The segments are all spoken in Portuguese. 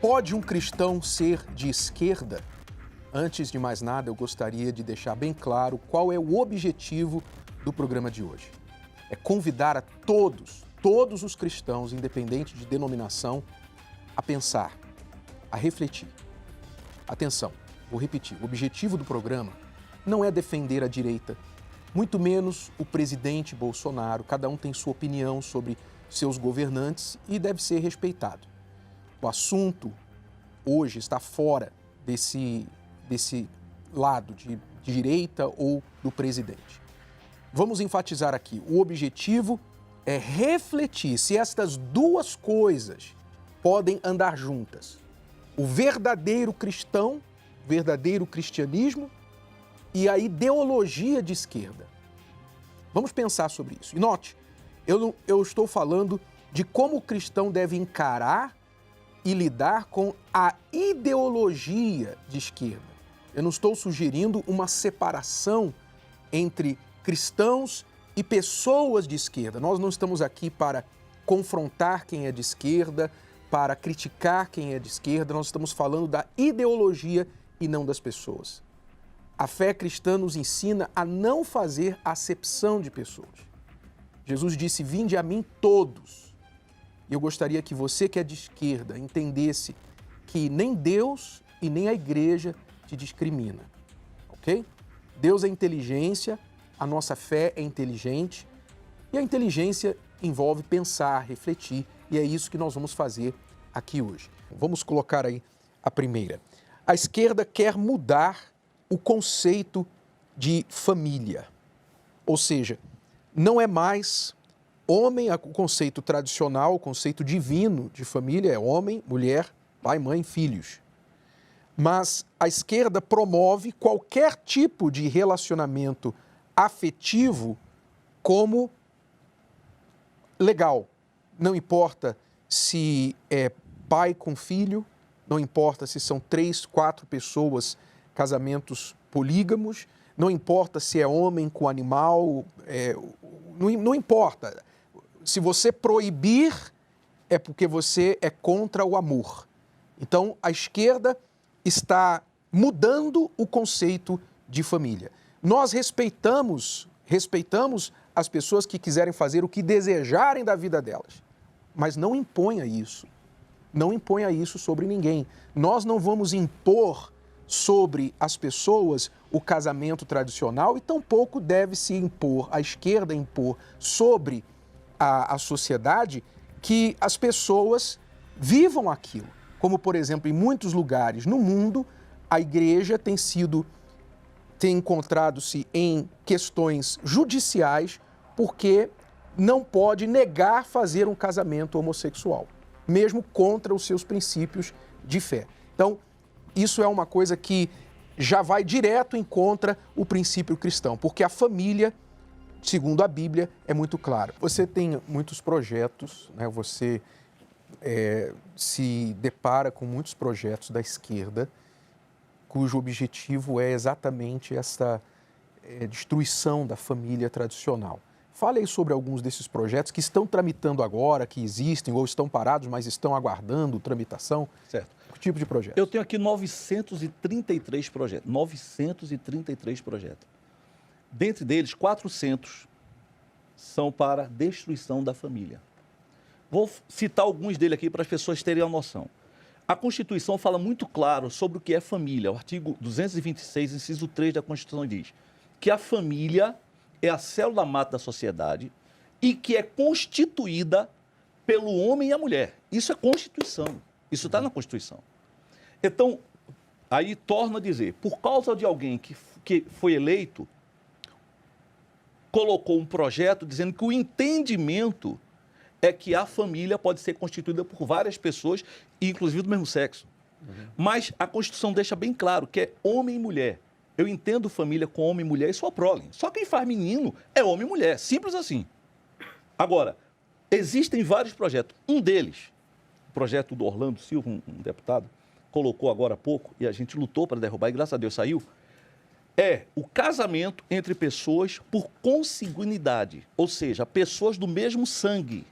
Pode um cristão ser de esquerda? Antes de mais nada, eu gostaria de deixar bem claro qual é o objetivo do programa de hoje. É convidar a todos os cristãos, independente de denominação, a pensar, a refletir. Atenção, vou repetir, o objetivo do programa não é defender a direita, muito menos o presidente Bolsonaro. Cada um tem sua opinião sobre seus governantes e deve ser respeitado. O assunto hoje está fora desse lado de direita ou do presidente. Vamos enfatizar aqui, o objetivo é refletir se estas duas coisas podem andar juntas. O verdadeiro cristão, verdadeiro cristianismo e a ideologia de esquerda. Vamos pensar sobre isso. E note, eu estou falando de como o cristão deve encarar e lidar com a ideologia de esquerda. Eu não estou sugerindo uma separação entre cristãos e pessoas de esquerda. Nós não estamos aqui para confrontar quem é de esquerda, para criticar quem é de esquerda. Nós estamos falando da ideologia e não das pessoas. A fé cristã nos ensina a não fazer acepção de pessoas. Jesus disse: "Vinde a mim todos". E eu gostaria que você que é de esquerda entendesse que nem Deus e nem a igreja te discrimina, ok? Deus é inteligência, a nossa fé é inteligente e a inteligência envolve pensar, refletir, e é isso que nós vamos fazer aqui hoje. Vamos colocar aí a primeira. A esquerda quer mudar o conceito de família, ou seja, não é mais homem, o conceito tradicional, o conceito divino de família é homem, mulher, pai, mãe, filhos. Mas a esquerda promove qualquer tipo de relacionamento afetivo como legal. Não importa se é pai com filho, não importa se são 3, 4 pessoas, casamentos polígamos, não importa se é homem com animal, não importa. Se você proibir, é porque você é contra o amor. Então, a esquerda está mudando o conceito de família. Nós respeitamos as pessoas que quiserem fazer o que desejarem da vida delas, mas não imponha isso. Não imponha isso sobre ninguém. Nós não vamos impor sobre as pessoas o casamento tradicional e tampouco deve se impor, a esquerda impor sobre a sociedade que as pessoas vivam aquilo. Como, por exemplo, em muitos lugares no mundo, a igreja tem encontrado-se em questões judiciais porque não pode negar fazer um casamento homossexual, mesmo contra os seus princípios de fé. Então, isso é uma coisa que já vai direto em contra o princípio cristão, porque a família, segundo a Bíblia, é muito claro. Você tem muitos projetos, né? Você se depara com muitos projetos da esquerda, cujo objetivo é exatamente essa destruição da família tradicional. Fale aí sobre alguns desses projetos que estão tramitando agora, que existem ou estão parados, mas estão aguardando tramitação. Certo. Que tipo de projeto? Eu tenho aqui 933 projetos. 933 projetos. Dentre deles, 400 são para destruição da família. Vou citar alguns deles aqui para as pessoas terem uma noção. A Constituição fala muito claro sobre o que é família. O artigo 226, inciso 3 da Constituição diz que a família é a célula mata da sociedade e que é constituída pelo homem e a mulher. Isso é Constituição. Isso está na Constituição. Então, aí torna a dizer, por causa de alguém que foi eleito, colocou um projeto dizendo que o entendimento é que a família pode ser constituída por várias pessoas, inclusive do mesmo sexo. Mas a Constituição deixa bem claro que é homem e mulher. Eu entendo família com homem e mulher e sua prole. Só quem faz menino é homem e mulher, simples assim. Agora, existem vários projetos. Um deles, o projeto do Orlando Silva, um deputado, colocou agora há pouco, e a gente lutou para derrubar, e graças a Deus saiu, é o casamento entre pessoas por consanguinidade, ou seja, pessoas do mesmo sangue.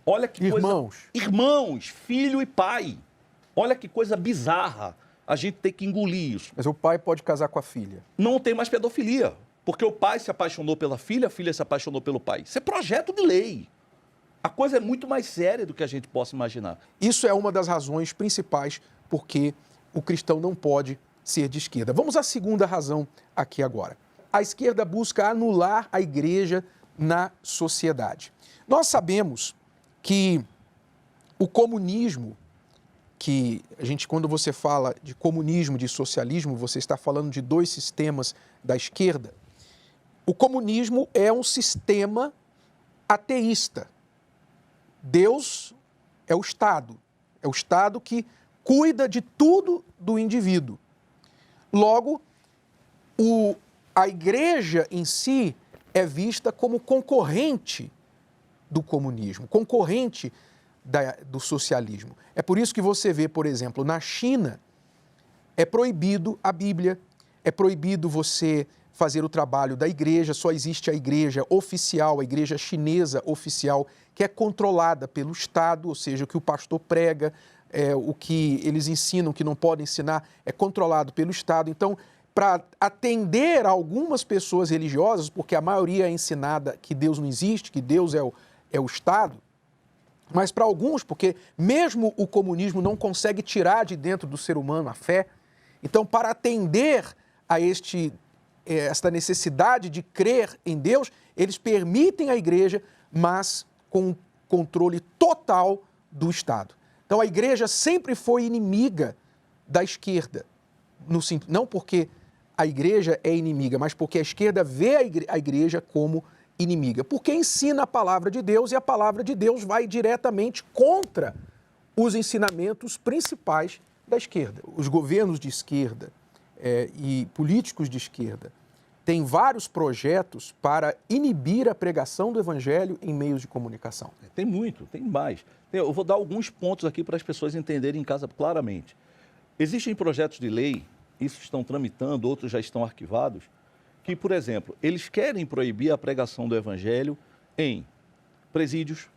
Olha que irmãos. Coisa... Irmãos, filho e pai. Olha que coisa bizarra. A gente tem que engolir isso. Mas o pai pode casar com a filha. Não tem mais pedofilia. Porque o pai se apaixonou pela filha, a filha se apaixonou pelo pai. Isso é projeto de lei. A coisa é muito mais séria do que a gente possa imaginar. Isso é uma das razões principais porque o cristão não pode ser de esquerda. Vamos à segunda razão aqui agora. A esquerda busca anular a igreja na sociedade. Nós sabemos que o comunismo, que a gente, quando você fala de comunismo, de socialismo, você está falando de dois sistemas da esquerda. O comunismo é um sistema ateísta. Deus é o Estado que cuida de tudo do indivíduo. Logo, a igreja em si é vista como concorrente do comunismo, concorrente do socialismo. É por isso que você vê, por exemplo, na China, é proibido a Bíblia, é proibido você fazer o trabalho da igreja, só existe a igreja oficial, a igreja chinesa oficial, que é controlada pelo Estado, ou seja, o que o pastor prega, o que eles ensinam, que não podem ensinar, é controlado pelo Estado. Então, para atender a algumas pessoas religiosas, porque a maioria é ensinada que Deus não existe, que Deus é o Estado, mas para alguns, porque mesmo o comunismo não consegue tirar de dentro do ser humano a fé, então, para atender a esta necessidade de crer em Deus, eles permitem a igreja, mas com controle total do Estado. Então, a igreja sempre foi inimiga da esquerda, não porque a igreja é inimiga, mas porque a esquerda vê a igreja como inimiga, porque ensina a palavra de Deus e a palavra de Deus vai diretamente contra os ensinamentos principais da esquerda. Os governos de esquerda e políticos de esquerda têm vários projetos para inibir a pregação do evangelho em meios de comunicação. Tem muito, tem mais. Eu vou dar alguns pontos aqui para as pessoas entenderem em casa claramente. Existem projetos de lei, isso estão tramitando, outros já estão arquivados, que, por exemplo, eles querem proibir a pregação do evangelho em presídios,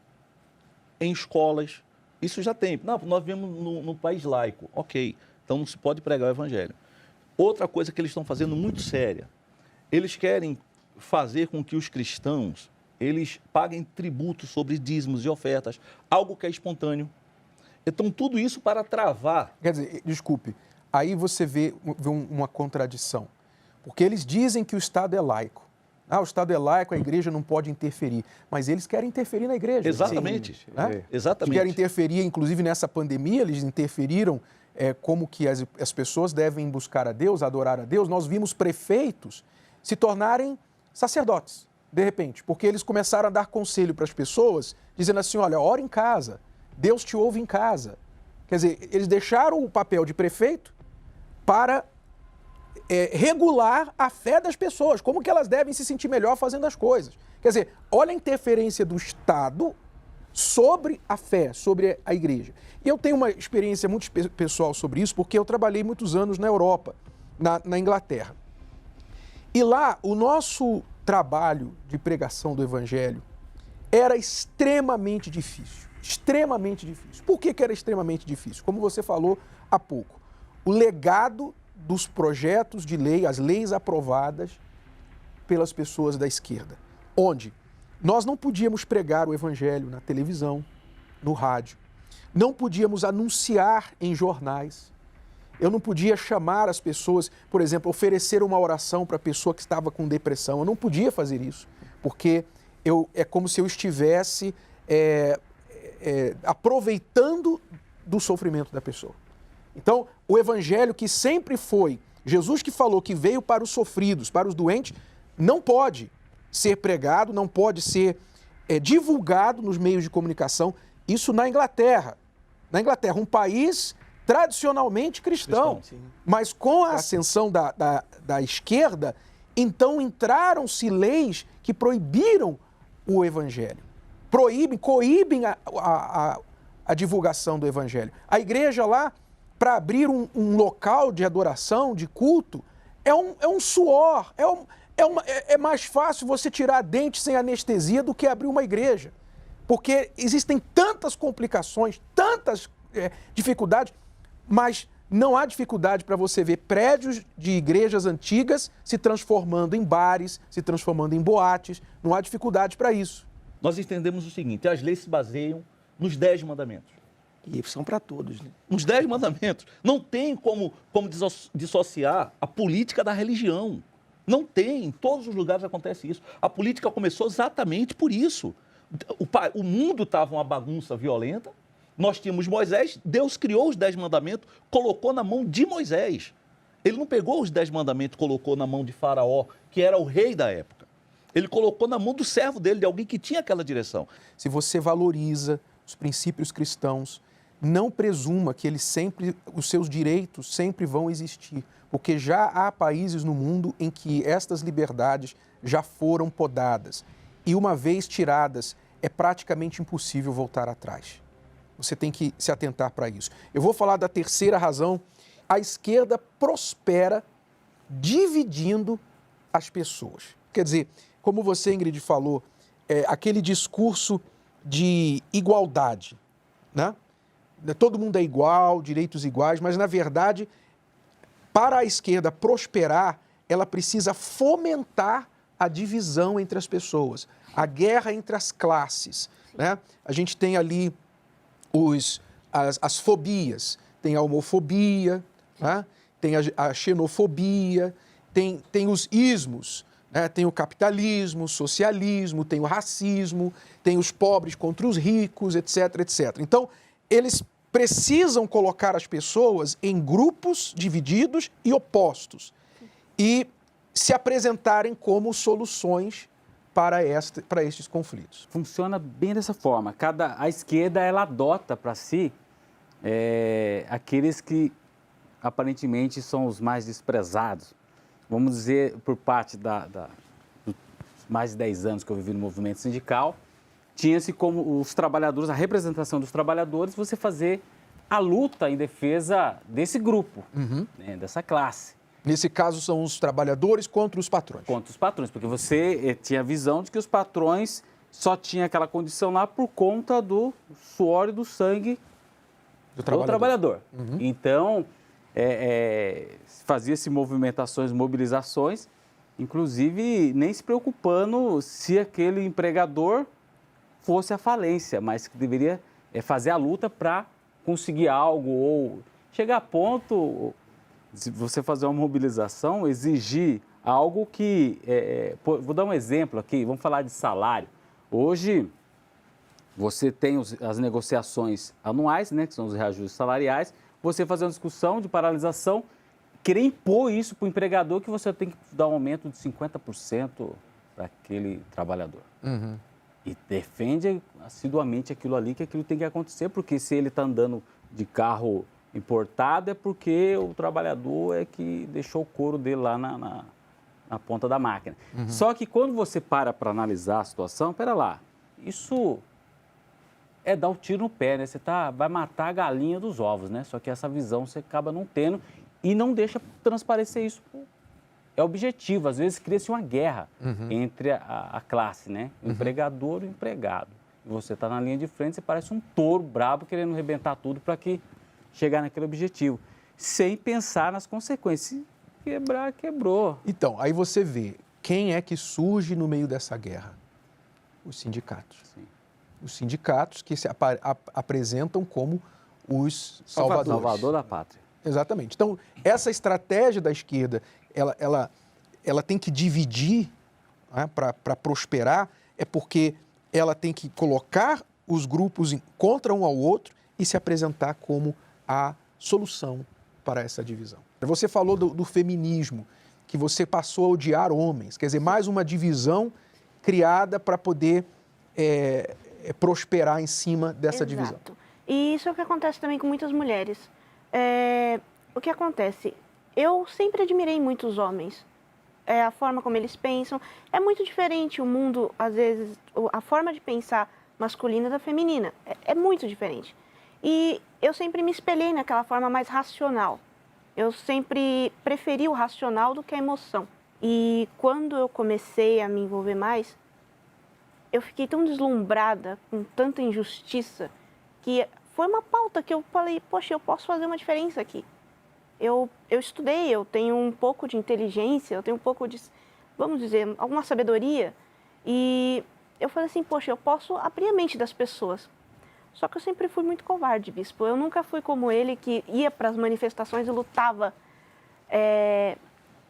em escolas. Isso já tem. Não, nós vivemos no país laico. Ok, então não se pode pregar o evangelho. Outra coisa que eles estão fazendo muito séria, eles querem fazer com que os cristãos, eles paguem tributo sobre dízimos e ofertas, algo que é espontâneo. Então, tudo isso para travar. Quer dizer, desculpe, aí você vê uma contradição. Porque eles dizem que o Estado é laico. O Estado é laico, a igreja não pode interferir. Mas eles querem interferir na igreja. Exatamente. Sim, né? Exatamente. Eles querem interferir, inclusive nessa pandemia, eles interferiram como que as pessoas devem buscar a Deus, adorar a Deus. Nós vimos prefeitos se tornarem sacerdotes, de repente, porque eles começaram a dar conselho para as pessoas, dizendo assim, olha, ora em casa, Deus te ouve em casa. Quer dizer, eles deixaram o papel de prefeito para regular a fé das pessoas, como que elas devem se sentir melhor fazendo as coisas. Quer dizer, olha a interferência do Estado sobre a fé, sobre a igreja. E eu tenho uma experiência muito pessoal sobre isso, porque eu trabalhei muitos anos na Europa, na Inglaterra. E lá, o nosso trabalho de pregação do Evangelho era extremamente difícil. Extremamente difícil. Por que era extremamente difícil? Como você falou há pouco, o legado dos projetos de lei, as leis aprovadas pelas pessoas da esquerda, onde nós não podíamos pregar o Evangelho na televisão, no rádio, não podíamos anunciar em jornais, eu não podia chamar as pessoas, por exemplo, oferecer uma oração para a pessoa que estava com depressão, eu não podia fazer isso, porque é como se eu estivesse aproveitando do sofrimento da pessoa. Então, o evangelho que sempre foi, Jesus que falou que veio para os sofridos, para os doentes, não pode ser pregado, não pode ser divulgado nos meios de comunicação. Isso na Inglaterra. Na Inglaterra, um país tradicionalmente cristão. Mas com a ascensão da esquerda, então entraram-se leis que proibiram o evangelho. Coíbem a divulgação do evangelho. A igreja lá, para abrir um local de adoração, de culto, é um suor, é mais fácil você tirar dente sem anestesia do que abrir uma igreja. Porque existem tantas complicações, tantas dificuldades. Mas não há dificuldade para você ver prédios de igrejas antigas se transformando em bares, se transformando em boates. Não há dificuldade para isso. Nós entendemos o seguinte, as leis se baseiam nos 10 mandamentos. E são para todos, né? Nos 10 mandamentos. Não tem como dissociar a política da religião. Não tem. Em todos os lugares acontece isso. A política começou exatamente por isso. O mundo estava uma bagunça violenta. Nós tínhamos Moisés. Deus criou os 10 mandamentos, colocou na mão de Moisés. Ele não pegou os 10 mandamentos e colocou na mão de Faraó, que era o rei da época. Ele colocou na mão do servo dele, de alguém que tinha aquela direção. Se você valoriza os princípios cristãos, não presuma que os seus direitos sempre vão existir, porque já há países no mundo em que estas liberdades já foram podadas e, uma vez tiradas, é praticamente impossível voltar atrás. Você tem que se atentar para isso. Eu vou falar da terceira razão. A esquerda prospera dividindo as pessoas. Quer dizer, como você, Ingrid, falou, aquele discurso de igualdade, né? Todo mundo é igual, direitos iguais, mas, na verdade, para a esquerda prosperar, ela precisa fomentar a divisão entre as pessoas, a guerra entre as classes, né? A gente tem ali as fobias, tem a homofobia, né? Tem a xenofobia, tem os ismos, né? Tem o capitalismo, o socialismo, tem o racismo, tem os pobres contra os ricos, etc, etc. Então, eles precisam colocar as pessoas em grupos divididos e opostos e se apresentarem como soluções para estes conflitos. Funciona bem dessa forma. A esquerda ela adota para si aqueles que aparentemente são os mais desprezados. Vamos dizer, por parte dos mais de 10 anos que eu vivi no movimento sindical, tinha-se como os trabalhadores, a representação dos trabalhadores, você fazer a luta em defesa desse grupo, né, dessa classe. Nesse caso, são os trabalhadores contra os patrões. Contra os patrões, porque você tinha a visão de que os patrões só tinham aquela condição lá por conta do suor e do sangue do trabalhador. Então, fazia-se movimentações, mobilizações, inclusive nem se preocupando se aquele empregador fosse a falência, mas que deveria fazer a luta para conseguir algo ou chegar a ponto, se você fazer uma mobilização, exigir algo que... vou dar um exemplo aqui, vamos falar de salário. Hoje, você tem as negociações anuais, né, que são os reajustes salariais, você fazer uma discussão de paralisação, querer impor isso para o empregador que você tem que dar um aumento de 50% para aquele trabalhador. E defende assiduamente aquilo ali, que aquilo tem que acontecer, porque se ele está andando de carro importado é porque o trabalhador é que deixou o couro dele lá na ponta da máquina. Só que quando você para analisar a situação, pera lá, isso é dar o tiro no pé, né? Você vai matar a galinha dos ovos, né? Só que essa visão você acaba não tendo e não deixa transparecer isso. É objetivo, às vezes cria-se uma guerra entre a classe, né? O empregador e o empregado. E você está na linha de frente, você parece um touro brabo querendo arrebentar tudo para que chegar naquele objetivo, sem pensar nas consequências. Se quebrar, quebrou. Então, aí você vê quem é que surge no meio dessa guerra? Os sindicatos. Sim. Os sindicatos que se apresentam como os salvadores. Salvador da pátria. Exatamente. Então, essa estratégia da esquerda, ela tem que dividir, né, para prosperar, é porque ela tem que colocar os grupos contra um ao outro e se apresentar como a solução para essa divisão. Você falou do feminismo, que você passou a odiar homens, quer dizer, mais uma divisão criada para poder prosperar em cima dessa divisão. E isso é o que acontece também com muitas mulheres. O que acontece? Eu sempre admirei muito os homens. A forma como eles pensam. É muito diferente o mundo, às vezes, a forma de pensar masculina da feminina. É muito diferente. E eu sempre me espelhei naquela forma mais racional. Eu sempre preferi o racional do que a emoção. E quando eu comecei a me envolver mais, eu fiquei tão deslumbrada com tanta injustiça que foi uma pauta que eu falei, poxa, eu posso fazer uma diferença aqui. Eu estudei, eu tenho um pouco de inteligência, eu tenho um pouco de, vamos dizer, alguma sabedoria. E eu falei assim, poxa, eu posso abrir a mente das pessoas. Só que eu sempre fui muito covarde, bispo. Eu nunca fui como ele, que ia para as manifestações e lutava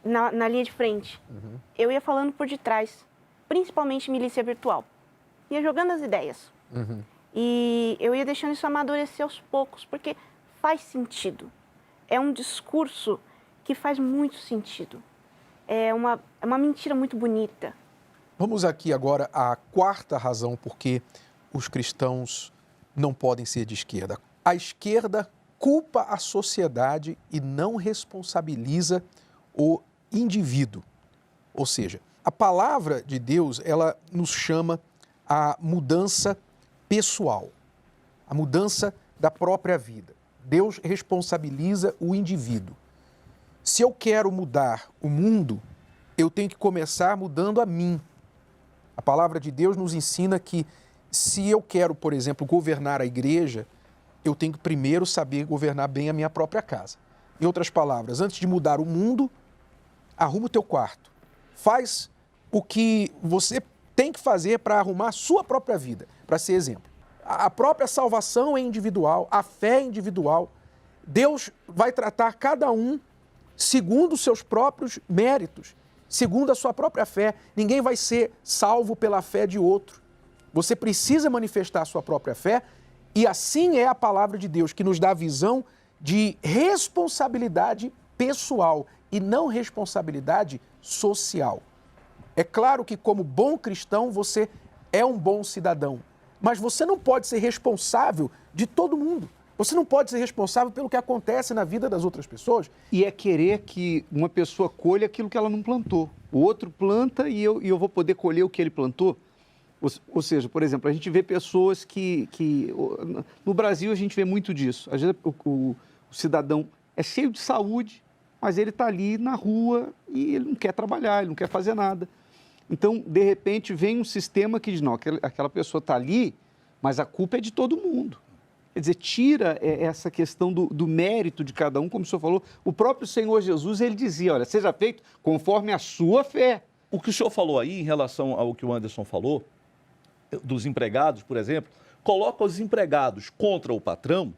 na linha de frente. Uhum. Eu ia falando por detrás, principalmente milícia virtual. Ia jogando as ideias. Uhum. E eu ia deixando isso amadurecer aos poucos, porque faz sentido. É um discurso que faz muito sentido. É uma mentira muito bonita. Vamos aqui agora à quarta razão por que os cristãos não podem ser de esquerda. A esquerda culpa a sociedade e não responsabiliza o indivíduo. Ou seja, a palavra de Deus, ela nos chama a mudança pessoal, a mudança da própria vida. Deus responsabiliza o indivíduo. Se eu quero mudar o mundo, eu tenho que começar mudando a mim. A palavra de Deus nos ensina que se eu quero, por exemplo, governar a igreja, eu tenho que primeiro saber governar bem a minha própria casa. Em outras palavras, antes de mudar o mundo, arruma o teu quarto. Faz o que você tem que fazer para arrumar a sua própria vida, para ser exemplo. A própria salvação é individual, a fé é individual. Deus vai tratar cada um segundo os seus próprios méritos, segundo a sua própria fé. Ninguém vai ser salvo pela fé de outro. Você precisa manifestar a sua própria fé e assim é a palavra de Deus, que nos dá a visão de responsabilidade pessoal e não responsabilidade social. É claro que como bom cristão você é um bom cidadão, mas você não pode ser responsável de todo mundo. Você não pode ser responsável pelo que acontece na vida das outras pessoas. E é querer que uma pessoa colha aquilo que ela não plantou. O outro planta e eu vou poder colher o que ele plantou. Ou seja, por exemplo, a gente vê pessoas que... No Brasil a gente vê muito disso. Às vezes o cidadão é cheio de saúde, mas ele está ali na rua e ele não quer trabalhar, ele não quer fazer nada. Então, de repente, vem um sistema que diz, não, aquela pessoa está ali, mas a culpa é de todo mundo. Quer dizer, tira essa questão do mérito de cada um, como o senhor falou. O próprio Senhor Jesus, ele dizia, olha, seja feito conforme a sua fé. O que o senhor falou aí, em relação ao que o Anderson falou, dos empregados, por exemplo, coloca os empregados contra o patrão,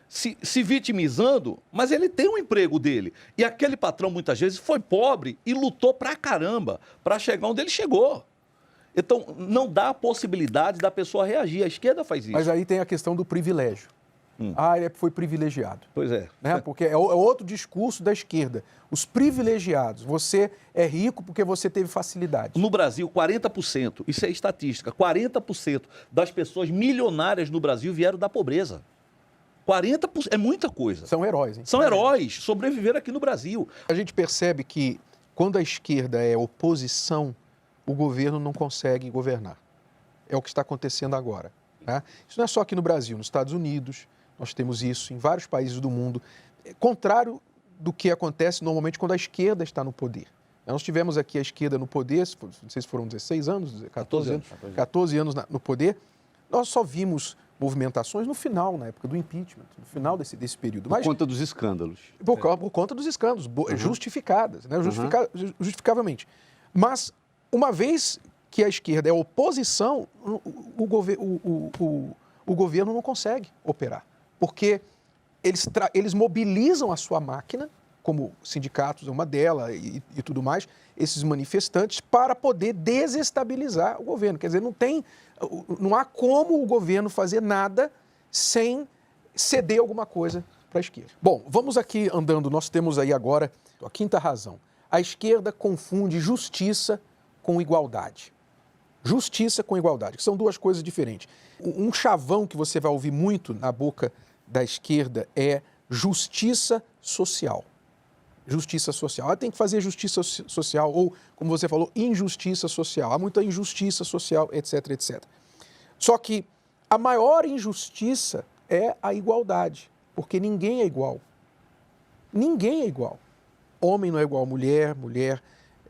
se vitimizando, mas ele tem um emprego dele. E aquele patrão, muitas vezes, foi pobre e lutou pra caramba para chegar onde ele chegou. Então, não dá a possibilidade da pessoa reagir. A esquerda faz isso. Mas aí tem a questão do privilégio. Ele foi privilegiado. Pois é. Né? Porque é outro discurso da esquerda. Os privilegiados. Você é rico porque você teve facilidade. No Brasil, 40%, isso é estatística, 40% das pessoas milionárias no Brasil vieram da pobreza. 40% é muita coisa. São heróis, hein? São heróis, sobreviveram aqui no Brasil. A gente percebe que quando a esquerda é oposição, o governo não consegue governar. É o que está acontecendo agora. Né? Isso não é só aqui no Brasil, nos Estados Unidos, nós temos isso em vários países do mundo. É contrário do que acontece normalmente quando a esquerda está no poder. Nós tivemos aqui a esquerda no poder, não sei se foram 16 anos, 14 anos no poder. Nós só vimos movimentações no final, na época do impeachment, no final desse período. Por conta dos escândalos. Por conta dos escândalos, justificadas, né? Justificavelmente. Mas, uma vez que a esquerda é oposição, o governo não consegue operar. Porque eles mobilizam a sua máquina, como sindicatos é uma delas e tudo mais, esses manifestantes, para poder desestabilizar o governo. Quer dizer, não há como o governo fazer nada sem ceder alguma coisa para a esquerda. Bom, vamos aqui andando, nós temos aí agora a quinta razão. A esquerda confunde justiça com igualdade. Justiça com igualdade, que são duas coisas diferentes. Um chavão que você vai ouvir muito na boca da esquerda é justiça social. Justiça social. Ela tem que fazer justiça social ou, como você falou, injustiça social. Há muita injustiça social, etc, etc. Só que a maior injustiça é a igualdade, porque ninguém é igual. Ninguém é igual. Homem não é igual a mulher, mulher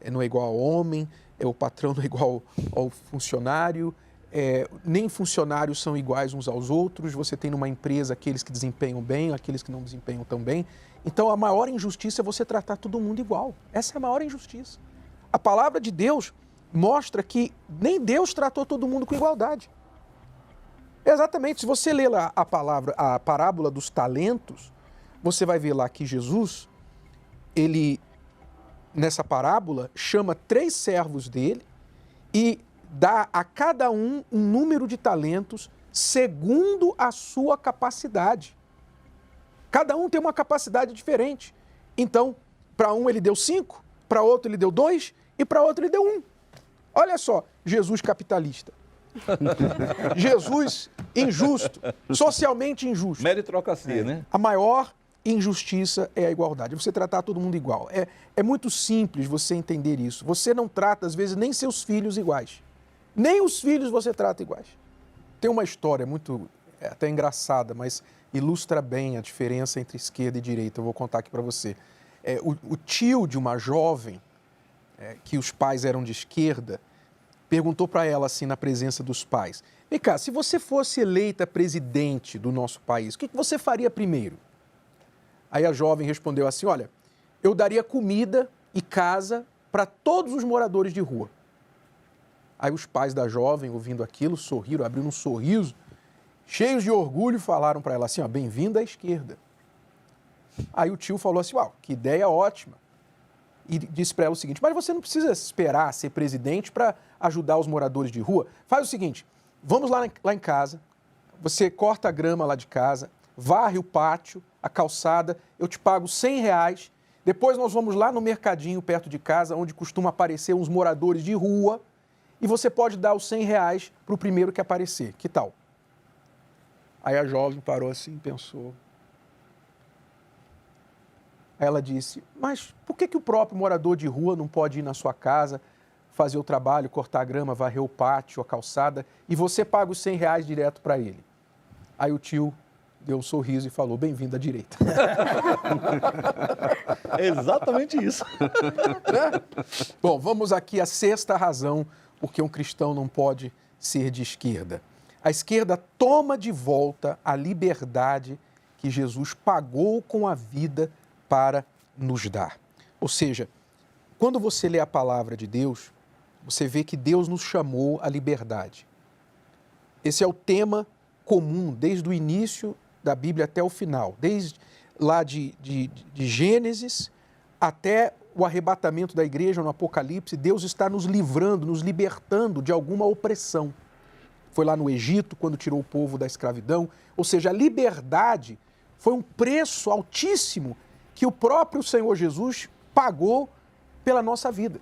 não é igual ao homem, o patrão não é igual ao funcionário, nem funcionários são iguais uns aos outros, você tem numa empresa aqueles que desempenham bem, aqueles que não desempenham tão bem. Então, a maior injustiça é você tratar todo mundo igual. Essa é a maior injustiça. A palavra de Deus mostra que nem Deus tratou todo mundo com igualdade. Exatamente, se você ler lá a parábola dos talentos, você vai ver lá que Jesus, ele, nessa parábola, chama 3 servos dele e dá a cada um número de talentos segundo a sua capacidade. Cada um tem uma capacidade diferente. Então, para um ele deu 5, para outro ele deu 2 e para outro ele deu 1. Olha só, Jesus capitalista. Jesus injusto, socialmente injusto. Meritocracia, né? A maior injustiça é a igualdade, você tratar todo mundo igual. É muito simples você entender isso. Você não trata, às vezes, nem seus filhos iguais. Nem os filhos você trata iguais. Tem uma história muito, até engraçada, mas ilustra bem a diferença entre esquerda e direita. Eu vou contar aqui para você. O tio de uma jovem, que os pais eram de esquerda, perguntou para ela assim na presença dos pais: vem cá, se você fosse eleita presidente do nosso país, o que você faria primeiro? Aí a jovem respondeu assim: olha, eu daria comida e casa para todos os moradores de rua. Aí os pais da jovem, ouvindo aquilo, sorriram, abriram um sorriso, cheios de orgulho, falaram para ela assim: ó, bem-vinda à esquerda. Aí o tio falou assim: uau, que ideia ótima. E disse para ela o seguinte: mas você não precisa esperar ser presidente para ajudar os moradores de rua. Faz o seguinte, vamos lá em casa, você corta a grama lá de casa, varre o pátio, a calçada, eu te pago R$100, depois nós vamos lá no mercadinho perto de casa, onde costuma aparecer uns moradores de rua, e você pode dar os R$100 para o primeiro que aparecer. Que tal? Aí a jovem parou assim, pensou. Aí ela disse: mas por que o próprio morador de rua não pode ir na sua casa, fazer o trabalho, cortar a grama, varrer o pátio, a calçada, e você paga os R$100 direto para ele? Aí o tio deu um sorriso e falou: bem-vindo à direita. É exatamente isso. Bom, vamos aqui à 6ª razão porque um cristão não pode ser de esquerda. A esquerda toma de volta a liberdade que Jesus pagou com a vida para nos dar. Ou seja, quando você lê a palavra de Deus, você vê que Deus nos chamou à liberdade. Esse é o tema comum desde o início da Bíblia até o final, desde lá de Gênesis até o arrebatamento da igreja no Apocalipse. Deus está nos livrando, nos libertando de alguma opressão. Foi lá no Egito, quando tirou o povo da escravidão. Ou seja, a liberdade foi um preço altíssimo que o próprio Senhor Jesus pagou pela nossa vida,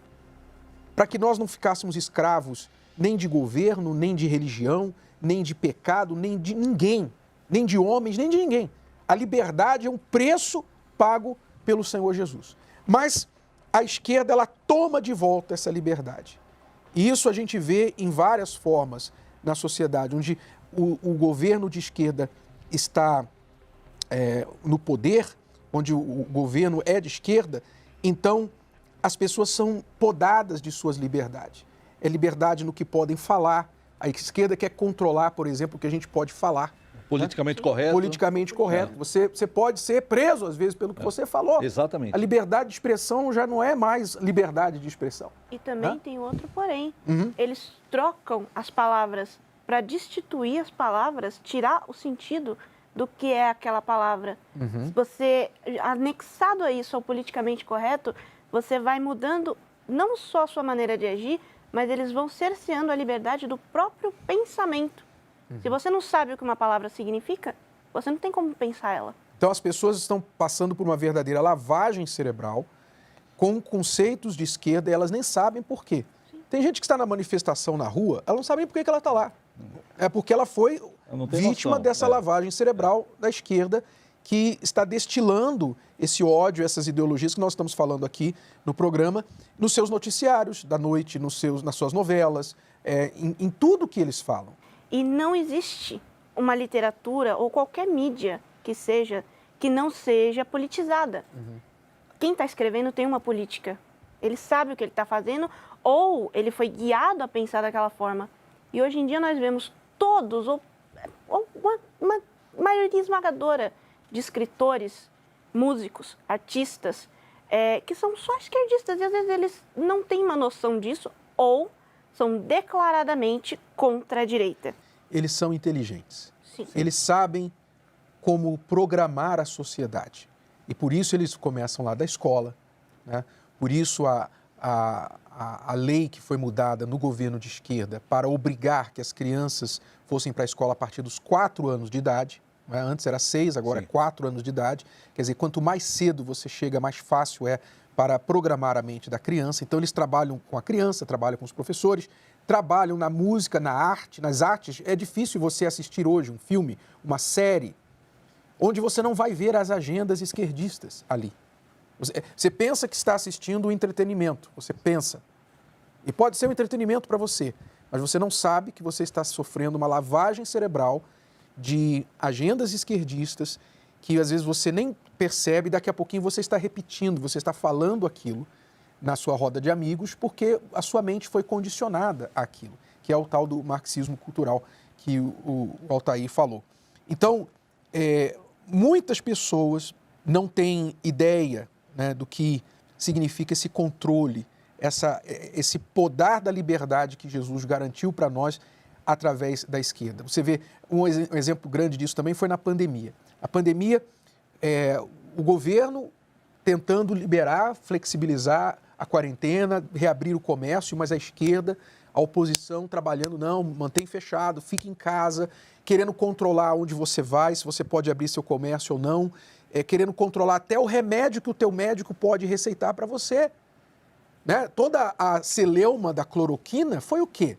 para que nós não ficássemos escravos nem de governo, nem de religião, nem de pecado, nem de ninguém, nem de homens, nem de ninguém. A liberdade é um preço pago pelo Senhor Jesus. Mas a esquerda, ela toma de volta essa liberdade. E isso a gente vê em várias formas na sociedade, onde o governo de esquerda está no poder, onde o governo é de esquerda, então as pessoas são podadas de suas liberdades. É liberdade no que podem falar. A esquerda quer controlar, por exemplo, o que a gente pode falar. Politicamente né? correto. Politicamente correto. Você pode ser preso, às vezes, pelo que você falou. Exatamente. A liberdade de expressão já não é mais liberdade de expressão. E também tem outro porém. Uhum. Eles trocam as palavras para destituir as palavras, tirar o sentido do que é aquela palavra. Uhum. Se você, anexado a isso, ao politicamente correto, você vai mudando não só a sua maneira de agir, mas eles vão cerceando a liberdade do próprio pensamento. Se você não sabe o que uma palavra significa, você não tem como pensar ela. Então as pessoas estão passando por uma verdadeira lavagem cerebral com conceitos de esquerda e elas nem sabem por quê. Sim. Tem gente que está na manifestação na rua, ela não sabe nem por que ela está lá. É porque ela foi vítima dessa lavagem cerebral da esquerda que está destilando esse ódio, essas ideologias que nós estamos falando aqui no programa, nos seus noticiários da noite, nas suas novelas, em tudo que eles falam. E não existe uma literatura ou qualquer mídia que não seja politizada. Uhum. Quem está escrevendo tem uma política. Ele sabe o que ele está fazendo ou ele foi guiado a pensar daquela forma. E hoje em dia nós vemos todos, ou uma maioria esmagadora de escritores, músicos, artistas, que são só esquerdistas. E às vezes eles não têm uma noção disso ou são declaradamente contra a direita. Eles são inteligentes. Sim. Eles sabem como programar a sociedade. E por isso eles começam lá da escola, né? Por isso a lei que foi mudada no governo de esquerda para obrigar que as crianças fossem para a escola a partir dos 4 anos de idade, né? Antes era 6, agora é 4 anos de idade. Quer dizer, quanto mais cedo você chega, mais fácil é para programar a mente da criança. Então, eles trabalham com a criança, trabalham com os professores, trabalham na música, na arte, nas artes. É difícil você assistir hoje um filme, uma série, onde você não vai ver as agendas esquerdistas ali. Você pensa que está assistindo um entretenimento, você pensa. E pode ser um entretenimento para você, mas você não sabe que você está sofrendo uma lavagem cerebral de agendas esquerdistas que às vezes você nem percebe, daqui a pouquinho você está repetindo, você está falando aquilo na sua roda de amigos porque a sua mente foi condicionada àquilo, que é o tal do marxismo cultural que o Altair falou. Então, muitas pessoas não têm ideia, né, do que significa esse controle, esse podar da liberdade que Jesus garantiu para nós através da esquerda. Você vê, um exemplo grande disso também foi na pandemia. A pandemia, o governo tentando liberar, flexibilizar a quarentena, reabrir o comércio, mas a esquerda, a oposição trabalhando, não, mantém fechado, fique em casa, querendo controlar onde você vai, se você pode abrir seu comércio ou não, querendo controlar até o remédio que o teu médico pode receitar para você. Né? Toda a celeuma da cloroquina foi o quê?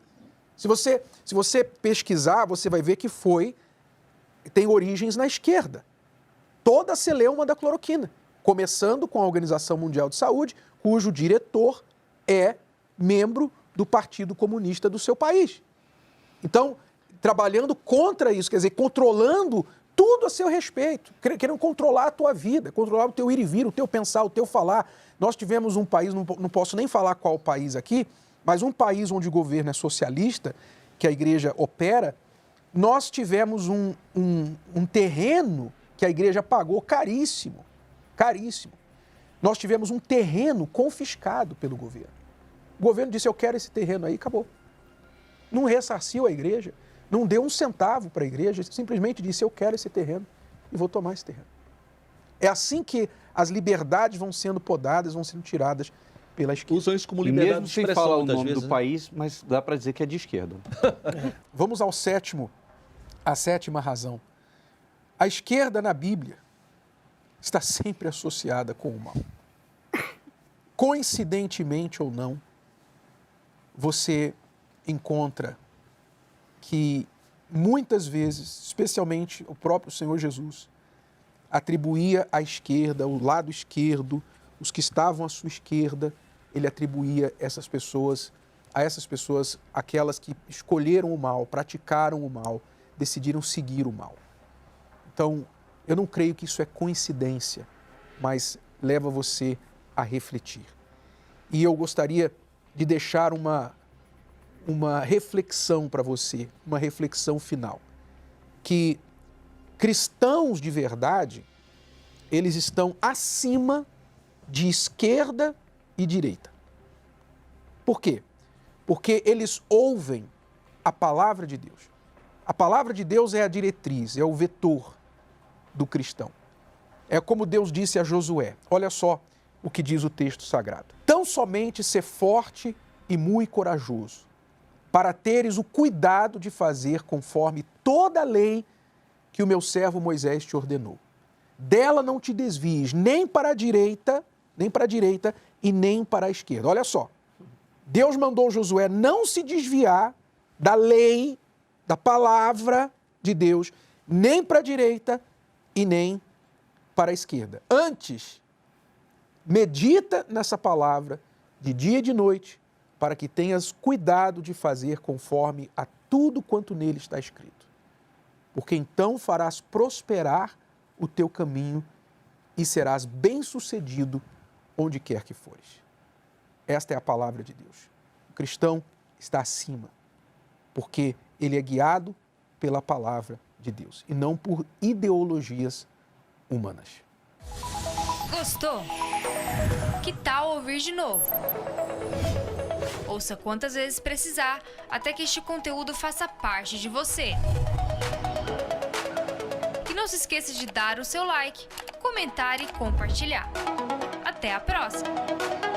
Se você pesquisar, você vai ver que tem origens na esquerda. Toda a celeuma da cloroquina, começando com a Organização Mundial de Saúde, cujo diretor é membro do Partido Comunista do seu país. Então, trabalhando contra isso, quer dizer, controlando tudo a seu respeito, querendo controlar a tua vida, controlar o teu ir e vir, o teu pensar, o teu falar. Nós tivemos um país, não posso nem falar qual país aqui, mas um país onde o governo é socialista, que a igreja opera, nós tivemos um terreno que a igreja pagou caríssimo, caríssimo. Nós tivemos um terreno confiscado pelo governo. O governo disse, eu quero esse terreno aí, acabou. Não ressarciu a igreja, não deu um centavo para a igreja, simplesmente disse, eu quero esse terreno e vou tomar esse terreno. É assim que as liberdades vão sendo podadas, vão sendo tiradas pela esquerda. Usam isso como liberdade mesmo de sem expressão, falar o muitas nome vezes, do né? país, mas dá para dizer que é de esquerda. Vamos à sétima razão. A esquerda na Bíblia está sempre associada com o mal. Coincidentemente ou não, você encontra que muitas vezes, especialmente o próprio Senhor Jesus, atribuía à esquerda, o lado esquerdo, os que estavam à sua esquerda, ele atribuía a essas pessoas, aquelas que escolheram o mal, praticaram o mal, decidiram seguir o mal. Então, eu não creio que isso é coincidência, mas leva você a refletir. E eu gostaria de deixar uma reflexão para você, uma reflexão final, que cristãos de verdade, eles estão acima de esquerda e direita. Por quê? Porque eles ouvem a palavra de Deus. A palavra de Deus é a diretriz, é o vetor do cristão. É como Deus disse a Josué. Olha só o que diz o texto sagrado. Tão somente ser forte e muito corajoso, para teres o cuidado de fazer conforme toda a lei que o meu servo Moisés te ordenou. Dela não te desvies nem para a direita e nem para a esquerda. Olha só, Deus mandou Josué não se desviar da lei, da palavra de Deus, nem para a direita e nem para a esquerda. Antes, medita nessa palavra de dia e de noite, para que tenhas cuidado de fazer conforme a tudo quanto nele está escrito. Porque então farás prosperar o teu caminho e serás bem-sucedido onde quer que fores. Esta é a palavra de Deus. O cristão está acima. porque ele é guiado pela palavra de Deus e não por ideologias humanas. Gostou? Que tal ouvir de novo? Ouça quantas vezes precisar, até que este conteúdo faça parte de você. E não se esqueça de dar o seu like, comentar e compartilhar. Até a próxima!